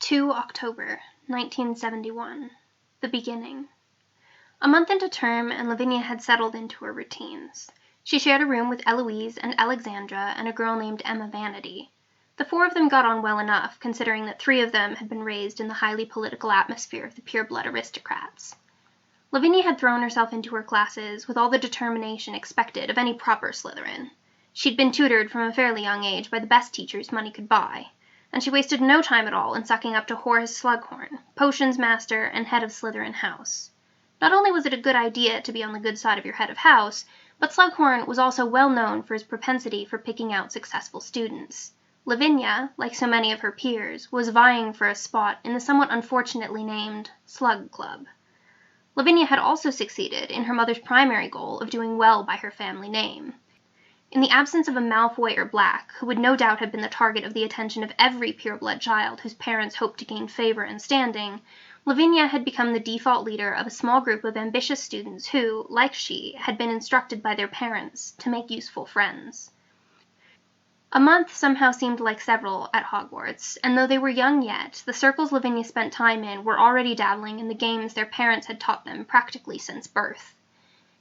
2 October 1971. The beginning. A month into term, and Lavinia had settled into her routines. She shared a room with Eloise and Alexandra and a girl named Emma Vanity. The four of them got on well enough, considering that three of them had been raised in the highly political atmosphere of the pure-blood aristocrats. Lavinia had thrown herself into her classes with all the determination expected of any proper Slytherin. She'd been tutored from a fairly young age by the best teachers money could buy, and she wasted no time at all in sucking up to Horace Slughorn, potions master and head of Slytherin House. Not only was it a good idea to be on the good side of your head of house, but Slughorn was also well known for his propensity for picking out successful students. Lavinia, like so many of her peers, was vying for a spot in the somewhat unfortunately named Slug Club. Lavinia had also succeeded in her mother's primary goal of doing well by her family name. In the absence of a Malfoy or Black, who would no doubt have been the target of the attention of every pureblood child whose parents hoped to gain favor and standing, Lavinia had become the default leader of a small group of ambitious students who, like she, had been instructed by their parents to make useful friends. A month somehow seemed like several at Hogwarts, and though they were young yet, the circles Lavinia spent time in were already dabbling in the games their parents had taught them practically since birth.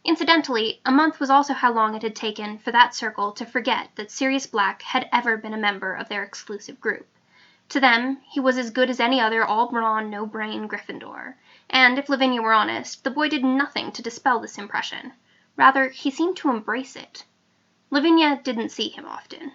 Incidentally, a month was also how long it had taken for that circle to forget that Sirius Black had ever been a member of their exclusive group. To them, he was as good as any other all-brawn, no-brain Gryffindor, and, if Lavinia were honest, the boy did nothing to dispel this impression. Rather, he seemed to embrace it. Lavinia didn't see him often.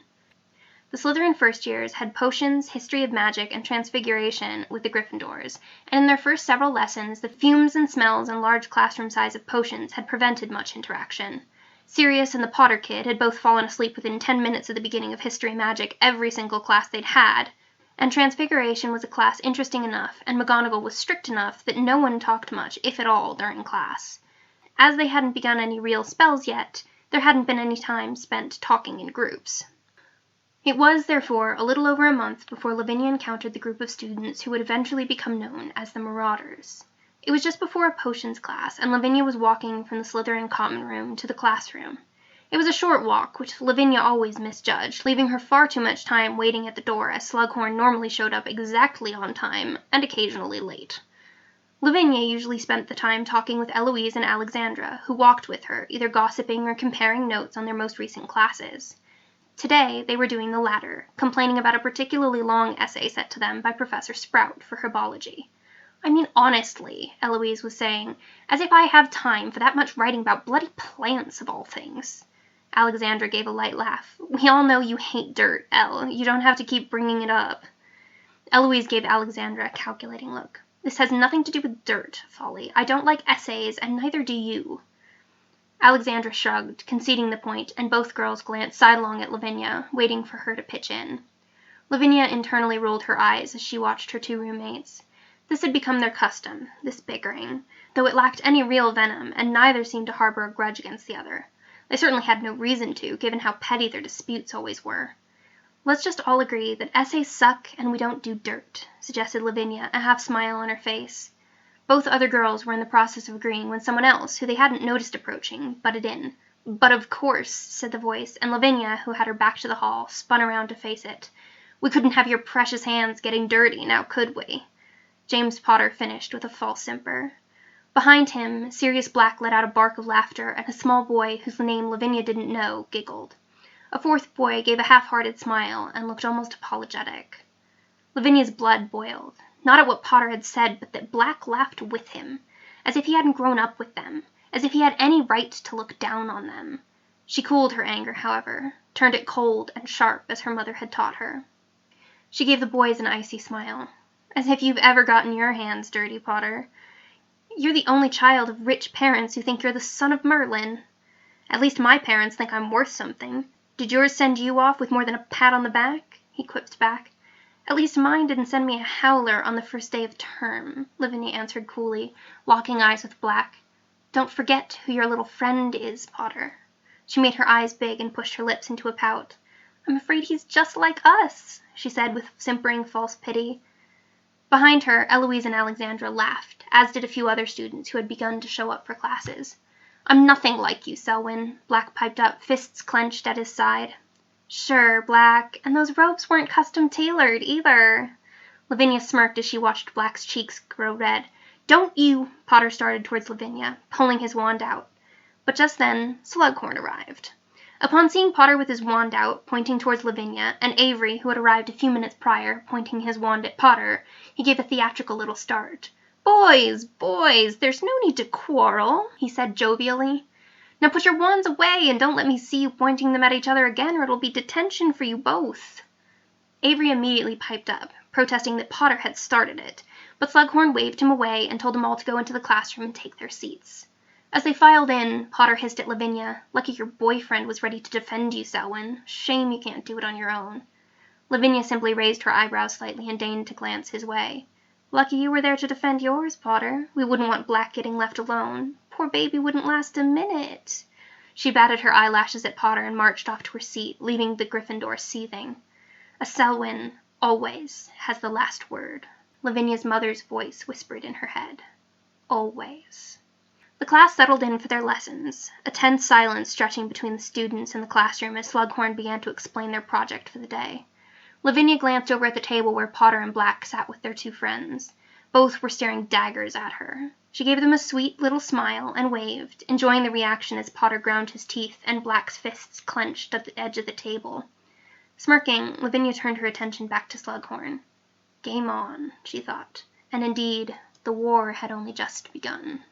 The Slytherin first years had potions, history of magic, and transfiguration with the Gryffindors, and in their first several lessons the fumes and smells and large classroom size of potions had prevented much interaction. Sirius and the Potter kid had both fallen asleep within 10 minutes of the beginning of history magic every single class they'd had, and transfiguration was a class interesting enough, and McGonagall was strict enough that no one talked much, if at all, during class. As they hadn't begun any real spells yet, there hadn't been any time spent talking in groups. It was, therefore, a little over a month before Lavinia encountered the group of students who would eventually become known as the Marauders. It was just before a potions class, and Lavinia was walking from the Slytherin common room to the classroom. It was a short walk, which Lavinia always misjudged, leaving her far too much time waiting at the door, as Slughorn normally showed up exactly on time, and occasionally late. Lavinia usually spent the time talking with Eloise and Alexandra, who walked with her, either gossiping or comparing notes on their most recent classes. Today, they were doing the latter, complaining about a particularly long essay set to them by Professor Sprout for herbology. "I mean, honestly," Eloise was saying, "as if I have time for that much writing about bloody plants, of all things." Alexandra gave a light laugh. "We all know you hate dirt, Elle. You don't have to keep bringing it up." Eloise gave Alexandra a calculating look. "This has nothing to do with dirt, Folly. I don't like essays, and neither do you." Alexandra shrugged, conceding the point, and both girls glanced sidelong at Lavinia, waiting for her to pitch in. Lavinia internally rolled her eyes as she watched her two roommates. This had become their custom, this bickering, though it lacked any real venom, and neither seemed to harbor a grudge against the other. They certainly had no reason to, given how petty their disputes always were. "Let's just all agree that essays suck and we don't do dirt," suggested Lavinia, a half-smile on her face. Both other girls were in the process of agreeing when someone else, who they hadn't noticed approaching, butted in. "But of course," said the voice, and Lavinia, who had her back to the hall, spun around to face it. "We couldn't have your precious hands getting dirty, now could we?" James Potter finished with a false simper. Behind him, Sirius Black let out a bark of laughter, and a small boy, whose name Lavinia didn't know, giggled. A fourth boy gave a half-hearted smile and looked almost apologetic. Lavinia's blood boiled. Not at what Potter had said, but that Black laughed with him, as if he hadn't grown up with them, as if he had any right to look down on them. She cooled her anger, however, turned it cold and sharp as her mother had taught her. She gave the boys an icy smile. "As if you've ever gotten your hands dirty, Potter. You're the only child of rich parents who think you're the son of Merlin. At least my parents think I'm worth something. Did yours send you off with more than a pat on the back?" he quipped back. "At least mine didn't send me a howler on the first day of term," Lavinia answered coolly, locking eyes with Black. "Don't forget who your little friend is, Potter." She made her eyes big and pushed her lips into a pout. "I'm afraid he's just like us," she said with simpering false pity. Behind her, Eloise and Alexandra laughed, as did a few other students who had begun to show up for classes. "I'm nothing like you, Selwyn," Black piped up, fists clenched at his side. "Sure, Black, and those robes weren't custom-tailored, either." Lavinia smirked as she watched Black's cheeks grow red. "Don't you—" Potter started towards Lavinia, pulling his wand out. But just then Slughorn arrived. Upon seeing Potter with his wand out, pointing towards Lavinia, and Avery, who had arrived a few minutes prior, pointing his wand at Potter, he gave a theatrical little start. "Boys, boys, there's no need to quarrel," he said jovially. "Now put your wands away, and don't let me see you pointing them at each other again, or it'll be detention for you both." Avery immediately piped up, protesting that Potter had started it, but Slughorn waved him away and told them all to go into the classroom and take their seats. As they filed in, Potter hissed at Lavinia, "Lucky your boyfriend was ready to defend you, Selwyn. Shame you can't do it on your own." Lavinia simply raised her eyebrows slightly and deigned to glance his way. "Lucky you were there to defend yours, Potter. We wouldn't want Black getting left alone. Poor baby wouldn't last a minute." She batted her eyelashes at Potter and marched off to her seat, leaving the Gryffindor seething. "A Selwyn always has the last word," Lavinia's mother's voice whispered in her head. "Always." The class settled in for their lessons, a tense silence stretching between the students and the classroom as Slughorn began to explain their project for the day. Lavinia glanced over at the table where Potter and Black sat with their two friends. Both were staring daggers at her. She gave them a sweet little smile and waved, enjoying the reaction as Potter ground his teeth and Black's fists clenched at the edge of the table. Smirking, Lavinia turned her attention back to Slughorn. Game on, she thought, and indeed, the war had only just begun.